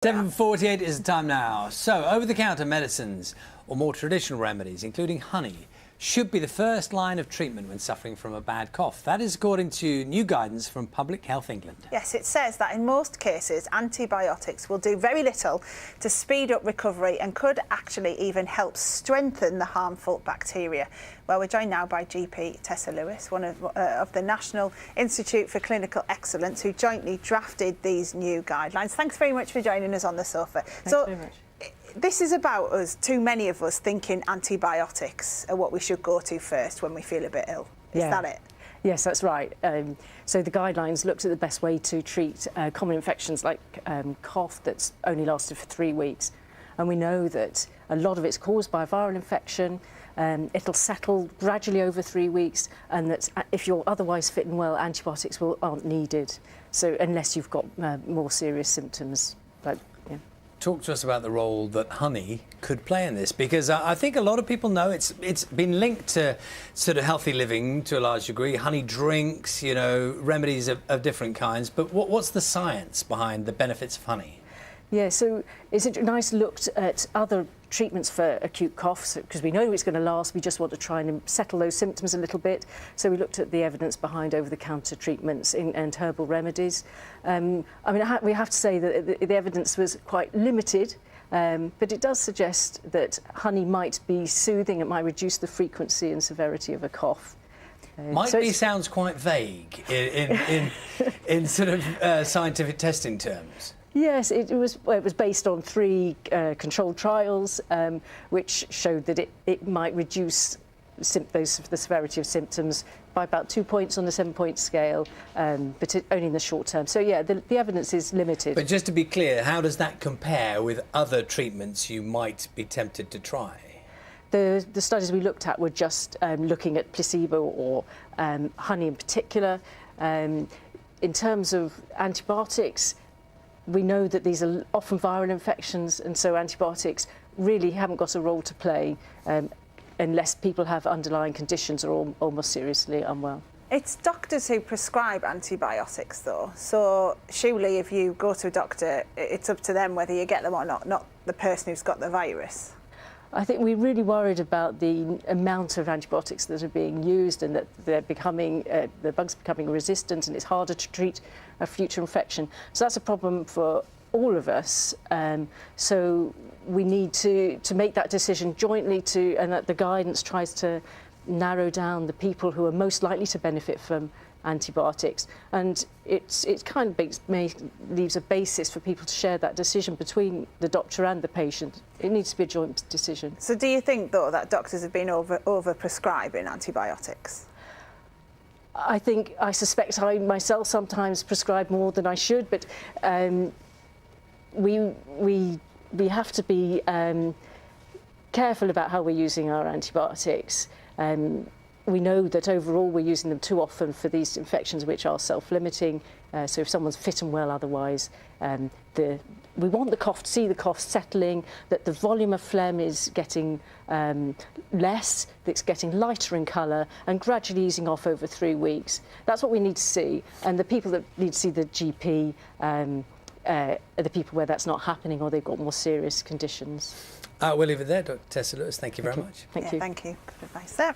7:48 is the time now. So, over-the-counter medicines or more traditional remedies, including honey, should be the first line of treatment when suffering from a bad cough. That is according to new guidance from Public Health England. Yes, it says that in most cases, antibiotics will do very little to speed up recovery and could actually even help strengthen the harmful bacteria. Well, we're joined now by GP Tessa Lewis, one of the National Institute for Clinical Excellence, who jointly drafted these new guidelines. Thanks very much for joining us on the sofa. Thanks very much. This is about us, too many of us thinking antibiotics are what we should go to first when we feel a bit ill. Is that it? Yes, that's right. So the guidelines looked at the best way to treat common infections like cough that's only lasted for 3 weeks. And we know that a lot of it's caused by a viral infection. It'll settle gradually over 3 weeks, and that if you're otherwise fit and well, antibiotics aren't needed. So unless you've got more serious symptoms. Talk to us about the role that honey could play in this, because I think a lot of people know it's been linked to sort of healthy living to a large degree, honey drinks, you know, remedies of different kinds. But what's the science behind the benefits of honey? Yeah, so it's a nice look at other treatments for acute coughs, because we know it's going to last. We just want to try and settle those symptoms a little bit. So we looked at the evidence behind over-the-counter treatments and herbal remedies. I mean, we have to say that the evidence was quite limited, but it does suggest that honey might be soothing. It might reduce the frequency and severity of a cough. Sounds quite vague in sort of scientific testing terms. Yes, it was based on 3 controlled trials, which showed that it might reduce the severity of symptoms by about 2 points on the 7-point scale, but only in the short term. So yeah, the evidence is limited. But just to be clear, how does that compare with other treatments you might be tempted to try? The studies we looked at were just looking at placebo or honey in particular. In terms of antibiotics, we know that these are often viral infections, and so antibiotics really haven't got a role to play unless people have underlying conditions or almost seriously unwell. It's doctors who prescribe antibiotics, though. So surely if you go to a doctor, it's up to them whether you get them or not the person who's got the virus. I think we're really worried about the amount of antibiotics that are being used, and that they're becoming, the bugs becoming resistant, and it's harder to treat a future infection. So that's a problem for all of us. So we need to make that decision jointly, and that the guidance tries to narrow down the people who are most likely to benefit from antibiotics, and it kind of leaves a basis for people to share that decision between the doctor and the patient. It needs to be a joint decision. So do you think, though, that doctors have been over prescribing antibiotics? I suspect I myself sometimes prescribe more than I should, but we have to be careful about how we're using our antibiotics. We know that overall we're using them too often for these infections which are self-limiting. So if someone's fit and well otherwise, we want to see the cough settling, that the volume of phlegm is getting less, that it's getting lighter in colour and gradually easing off over 3 weeks. That's what we need to see. And the people that need to see the GP are the people where that's not happening or they've got more serious conditions. We'll leave it there, Dr. Tessa Lewis. Thank you very much. Thank you. Thank you. Good advice there.